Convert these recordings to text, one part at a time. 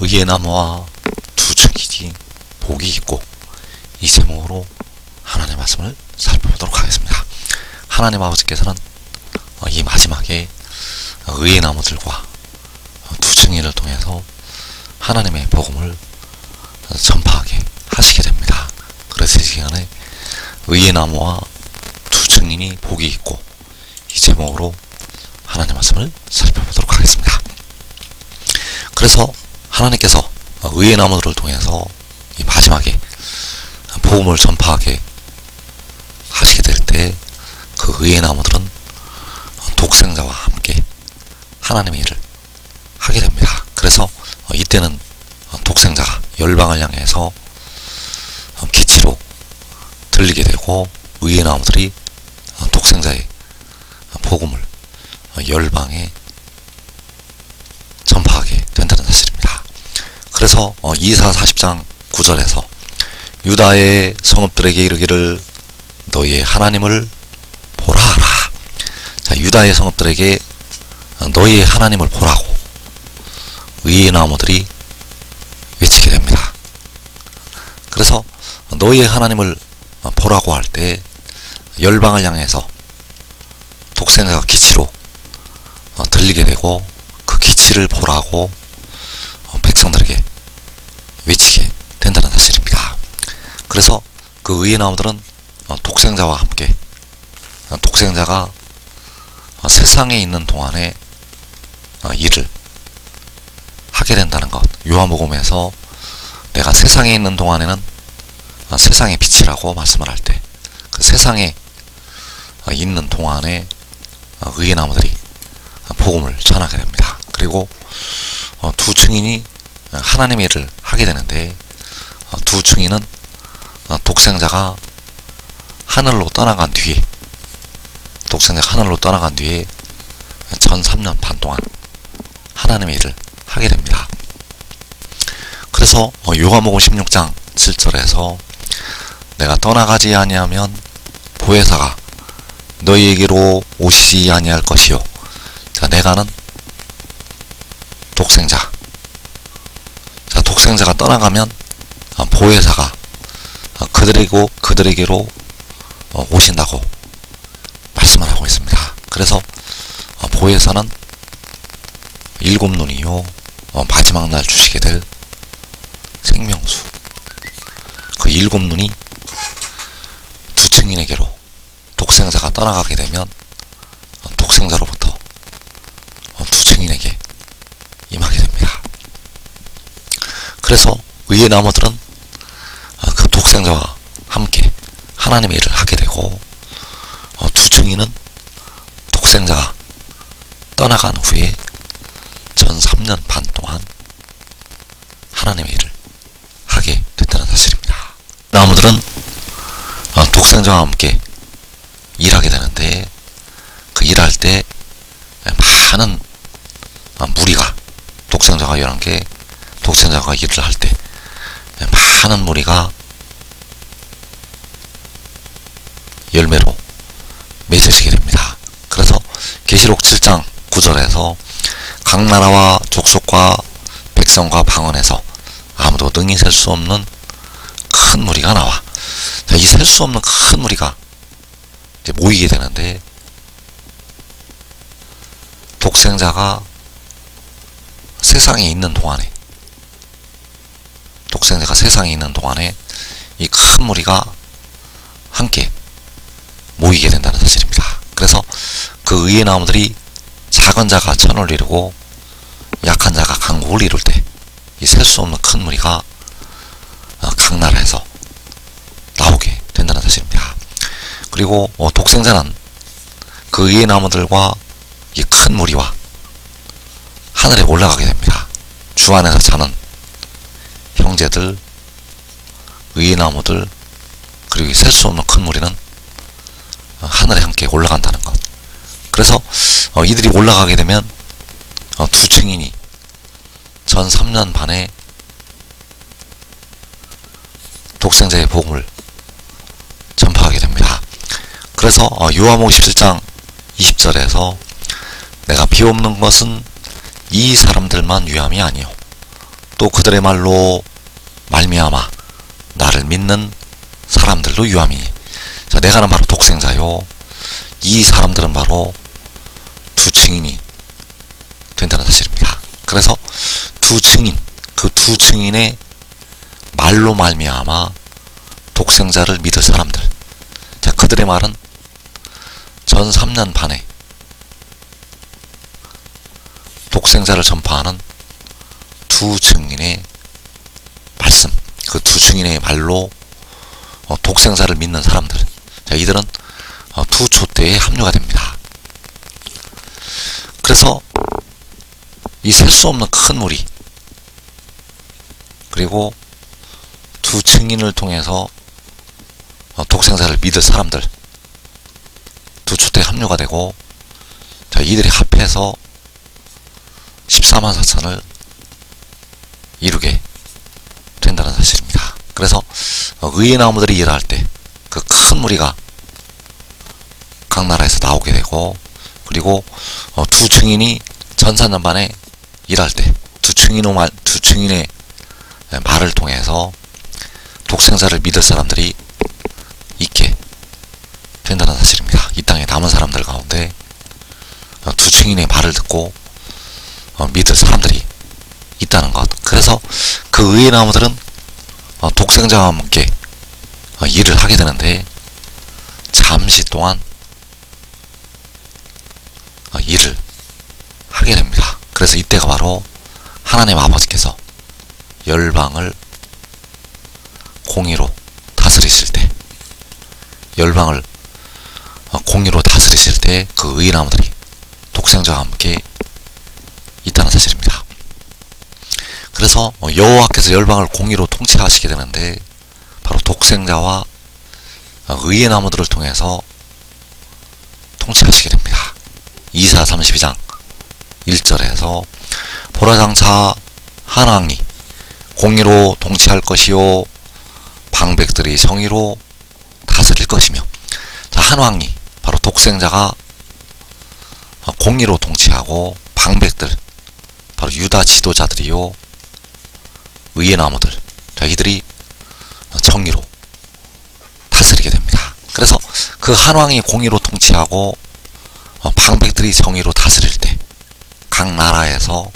의의 나무와 두 층이니 복이 있고, 이 제목으로 하나님의 말씀을 살펴보도록 하겠습니다. 하나님 아버지께서는 이 마지막에 의의 나무들과 두 층이를 통해서 하나님의 복음을 전파하게 하시게 됩니다. 그래서 이 시간에 의의 나무와 두 층이니 복이 있고, 이 제목으로 하나님의 말씀을 살펴보도록 하겠습니다. 그래서 하나님께서 의의 나무들을 통해서 이 마지막에 복음을 전파하게 하시게 될 때, 그 의의 나무들은 독생자와 함께 하나님의 일을 하게 됩니다. 그래서 이때는 독생자가 열방을 향해서 기치로 들리게 되고, 의의 나무들이 독생자의 복음을 열방에 전파하게 된다는 사실입니다. 그래서 이사 40장 9절에서 유다의 성읍들에게 이르기를 너희의 하나님을 보라 하라. 자, 유다의 성읍들에게 너희의 하나님을 보라고 의의 나무들이 외치게 됩니다. 그래서 너희의 하나님을 보라고 할 때 열방을 향해서 독생자가 기치로 들리게 되고, 그 기치를 보라고 백성들에게 외치게 된다는 사실입니다. 그래서 그 의의 나무들은 독생자와 함께, 독생자가 세상에 있는 동안에 일을 하게 된다는 것, 요한복음에서 내가 세상에 있는 동안에는 세상의 빛이라고 말씀을 할 때, 그 세상에 있는 동안에 의의 나무들이 복음을 전하게 됩니다. 그리고 두 증인이 하나님의 일을 하게 되는데, 두 증인은 독생자가 하늘로 떠나간 뒤에, 독생자가 하늘로 떠나간 뒤에 전 3년 반 동안 하나님의 일을 하게 됩니다. 그래서 요한복음 16장 7절에서 내가 떠나가지 아니하면 보혜사가 너희에게로 오시지 아니할 것이요. 자, 내가는 독생자. 자, 독생자가 떠나가면 보혜사가 그들에게로 오신다고 말씀을 하고 있습니다. 그래서 보혜사는 7눈이요, 마지막 날 주시게 될 생명수. 그 7눈이 두 증인에게로 독생자가 떠나가게 되면 독생자로부터 두 증인에게 임하게 됩니다. 그래서 의의 나무들은 그 독생자와 함께 하나님의 일을 하게 되고, 두 증인은 독생자가 떠나간 후에 전 3년 반 동안 하나님의 일을 하게 됐다는 사실입니다. 나무들은 독생자와 함께 일하게 되는데, 그 일할 때 많은 무리가, 독생자가 11개, 독생자가 일을 할 때 많은 무리가 열매로 맺어지게 됩니다. 그래서 계시록 7장 9절에서 각 나라와 족속과 백성과 방언에서 아무도 능히 셀 수 없는 큰 무리가 나와. 자, 이 셀 수 없는 큰 무리가 이제 모이게 되는데, 독생자가 세상에 있는 동안에, 독생자가 세상에 있는 동안에 이 큰 무리가 함께 모이게 된다는 사실입니다. 그래서 그 의의 나무들이 작은 자가 천을 이루고 약한 자가 강국을 이룰 때, 이 셀 수 없는 큰 무리가 각 나라에서 나오게 된다는 사실입니다. 그리고 독생자는 그 의의 나무들과 이 큰 무리와 하늘에 올라가게 됩니다. 주 안에서 자는 형제들, 의의 나무들, 그리고 셀 수 없는 큰 무리는 하늘에 함께 올라간다는 것. 그래서 이들이 올라가게 되면 두 증인이 전 3년 반에 독생자의 복음을 전파하게 됩니다. 그래서 요한복음 17장 20절에서 내가 비옵는 것은 이 사람들만 위함이 아니요 또 그들의 말로 말미암아 나를 믿는 사람들도 유함이니. 자, 내가는 바로 독생자요. 이 사람들은 바로 두 증인이 된다는 사실입니다. 그래서 두 증인, 그 두 증인의 말로 말미암아 독생자를 믿을 사람들. 자, 그들의 말은 전 3년 반에 독생자를 전파하는 두 증인의 말씀, 그 두 증인의 말로 독생자를 믿는 사람들. 자, 이들은 두 촛대에 합류가 됩니다. 그래서 이 셀 수 없는 큰 무리, 그리고 두 증인을 통해서 독생자를 믿을 사람들, 두 촛대에 합류가 되고, 자, 이들이 합해서 14만 4천을 이루게 된다는 사실입니다. 그래서 의의 나무들이 일할 때 그 큰 무리가 각 나라에서 나오게 되고, 그리고 두 증인이 전산년반에 일할 때 두 증인의 말을 통해서 독생자를 믿을 사람들이 있게 된다는 사실입니다. 이 땅에 남은 사람들 가운데 두 증인의 말을 듣고 믿을 사람들이 있다는 것. 그래서 그 의의 나무들은 독생자와 함께 일을 하게 되는데, 잠시 동안 일을 하게 됩니다. 그래서 이때가 바로 하나님 아버지께서 열방을 공의로 다스리실 때, 열방을 공의로 다스리실 때 그 의의 나무들이 독생자와 함께 있다는 사실입니다. 그래서 여호와께서 열방을 공의로 통치하시게 되는데, 바로 독생자와 의의 나무들을 통해서 통치하시게 됩니다. 이사 32장 1절에서 보라 장차 한 왕이 공의로 통치할 것이요 방백들이 정의로 다스릴 것이며. 자, 한 왕이 바로 독생자가 공의로 통치하고, 방백들 바로 유다 지도자들이요 의의 나무들, 자, 이들이 정의로 다스리게 됩니다. 그래서 그 한 왕이 공의로 통치하고 방백들이 정의로 다스릴 때 각 나라에서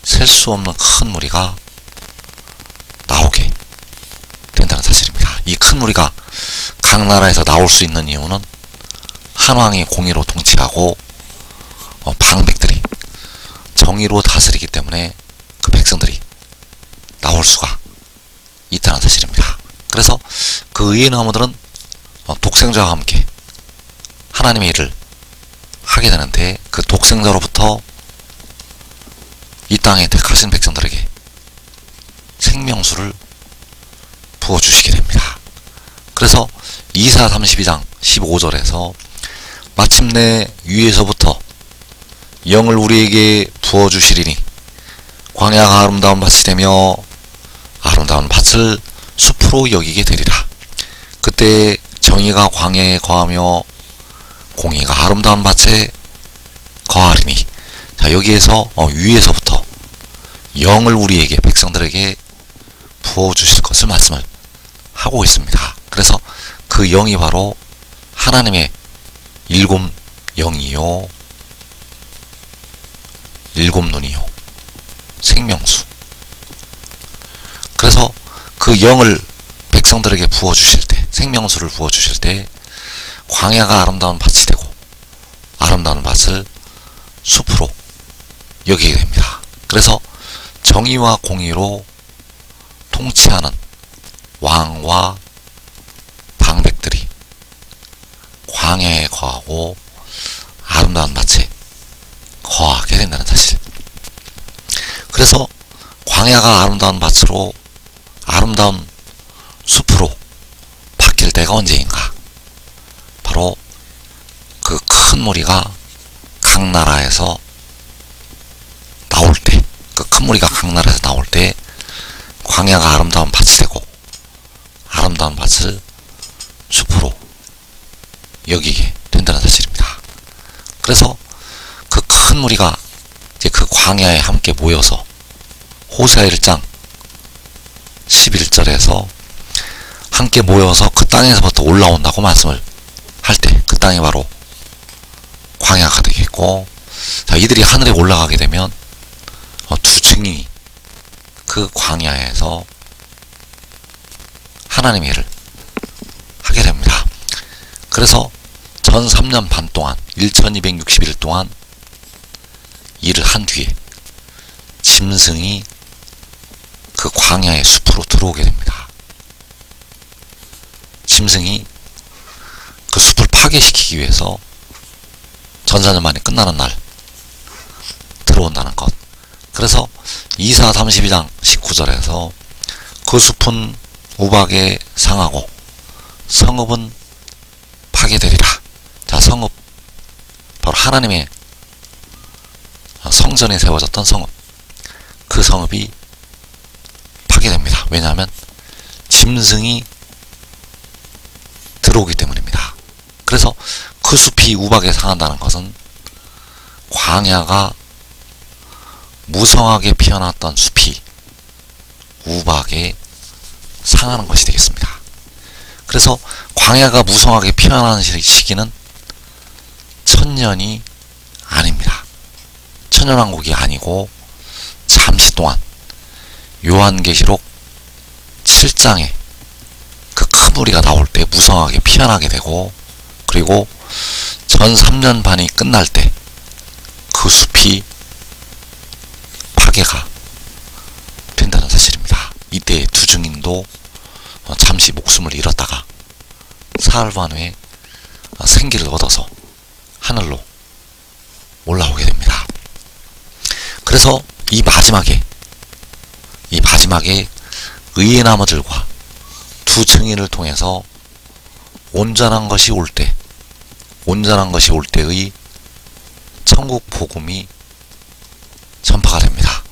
셀 수 없는 큰 무리가 나오게 된다는 사실입니다. 이 큰 무리가 각 나라에서 나올 수 있는 이유는 한 왕이 공의로 통치하고 방백들이 정의로 다스리기 때문에 그 백성들이 나올 수가 있다는 사실입니다. 그래서 그 의의 나무들은 독생자와 함께 하나님의 일을 하게 되는데, 그 독생자로부터 이 땅에 택하신 백성들에게 생명수를 부어주시게 됩니다. 그래서 이사 32장 15절에서 마침내 위에서부터 영을 우리에게 부어주시리니 광야가 아름다운 밭이 되며 아름다운 밭을 숲으로 여기게 되리라. 그때 정의가 광야에 거하며 공의가 아름다운 밭에 거하리니. 자, 여기에서 위에서부터 영을 우리에게, 백성들에게 부어주실 것을 말씀을 하고 있습니다. 그래서 그 영이 바로 하나님의 일곱 영이요, 일곱 눈이요, 생명수. 그래서 그 영을 백성들에게 부어주실 때, 생명수를 부어주실 때 광야가 아름다운 밭이 되고 아름다운 밭을 숲으로 여기게 됩니다. 그래서 정의와 공의로 통치하는 왕과 방백들이 광야에 거하고 아름다운 밭에 거하게 된다는 사실. 그래서 광야가 아름다운 밭으로, 아름다운 숲으로 바뀔 때가 언제인가? 바로 그 큰 무리가 각 나라에서 나올 때, 그 큰 무리가 각 나라에서 나올 때 광야가 아름다운 밭이 되고 아름다운 밭을 숲으로 여기게 된다는 사실입니다. 그래서 그 큰 무리가 이제 그 광야에 함께 모여서 호세아 1장 11절에서 함께 모여서 그 땅에서부터 올라온다고 말씀을 할 때 그 땅이 바로 광야가 되겠고, 자, 이들이 하늘에 올라가게 되면 두 증인이 그 광야에서 하나님의 일을 하게 됩니다. 그래서 전 3년 반 동안 1260일 동안 일을 한 뒤에 짐승이 그 광야의 숲으로 들어오게 됩니다. 짐승이 그 숲을 파괴시키기 위해서 전사년 만에 끝나는 날 들어온다는 것. 그래서 이사 32장 19절에서 그 숲은 우박에 상하고 성읍은 파괴되리라. 자, 성읍 바로 하나님의 성전에 세워졌던 성읍, 그 성읍이 파괴됩니다. 왜냐하면 짐승이 들어오기 때문입니다. 그래서 그 숲이 우박에 상한다는 것은 광야가 무성하게 피어났던 숲이 우박에 상하는 것이 되겠습니다. 그래서 광야가 무성하게 피어나는 시기는 천년이 아닙니다. 천년왕국이 아니고 잠시 동안 요한계시록 7장에 그 큰 무리가 나올 때 무성하게 피어나게 되고, 그리고 전 3년 반이 끝날 때 그 숲이 파괴가 된다는 사실입니다. 이때 두 증인도 잠시 목숨을 잃었다가 사흘 반 후에 생기를 얻어서 하늘로 올라오게 됩니다. 그래서 이 마지막에 의의 나무들과 두 증인을 통해서 온전한 것이 올 때의 천국 복음이 전파가 됩니다.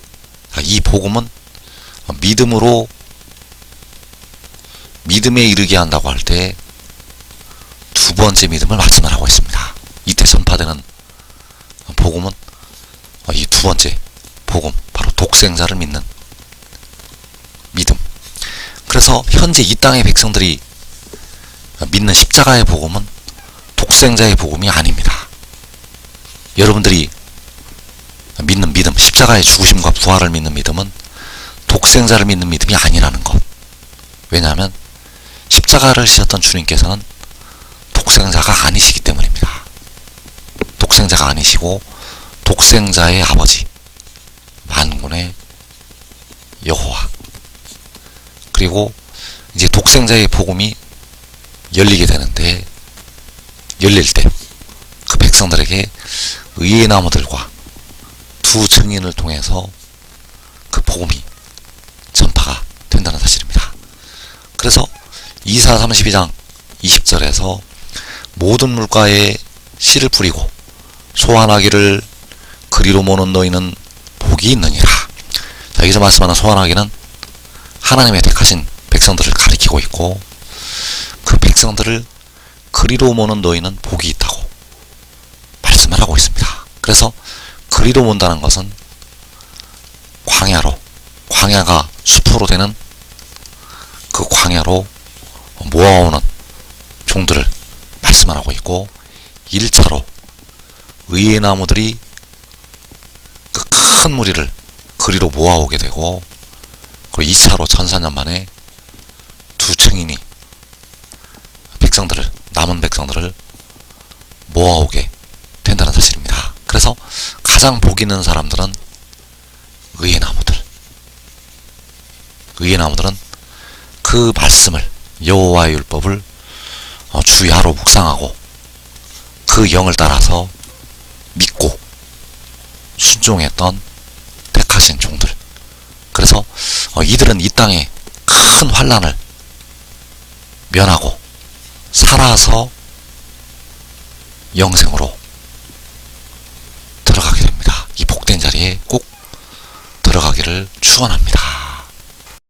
이 복음은 믿음에 이르게 한다고 할 때 두 번째 믿음을 말씀을 하고 있습니다. 이때 전파되는 복음은 이 두 번째 복음, 바로 독생자를 믿는 믿음. 그래서 현재 이 땅의 백성들이 믿는 십자가의 복음은 독생자의 복음이 아닙니다. 여러분들이 믿는 믿음, 십자가의 죽으심과 부활을 믿는 믿음은 독생자를 믿는 믿음이 아니라는 것. 왜냐하면 십자가를 지셨던 주님께서는 독생자가 아니시기 때문입니다. 독생자가 아니시고 독생자의 아버지, 만군의 여호와. 그리고 이제 독생자의 복음이 열리게 되는데, 열릴 때 그 백성들에게 의의 나무들과 두 증인을 통해서 그 복음이 전파가 된다는 사실입니다. 그래서 이사 32장 20절에서 모든 물가에 씨를 뿌리고 소환하기를 그리로 모는 너희는 복이 있느니라. 자, 여기서 말씀하는 소환하기는 하나님의 택하신 백성들을 가리키고 있고, 그 백성들을 그리로 모는 너희는 복이 있다고 말씀을 하고 있습니다. 그래서 그리로 mon다는 것은 광야가 숲으로 되는 그 광야로 모아오는 종들을 말씀을 하고 있고, 1차로 의의 나무들이 그 큰 무리를 그리로 모아오게 되고, 그리고 2차로 1400년 만에 두 증인이 남은 백성들을 모아오게 된다는 사실입니다. 그래서 가장 복 있는 사람들은 의의 나무들은 그 말씀을, 여호와의 율법을 주야로 묵상하고 그 영을 따라서 믿고 순종했던 택하신 종들. 그래서 이들은 이 땅에 큰 환난을 면하고 살아서 영생으로 들어가게 됩니다. 이 복된 자리에 꼭 들어가기를 축원합니다.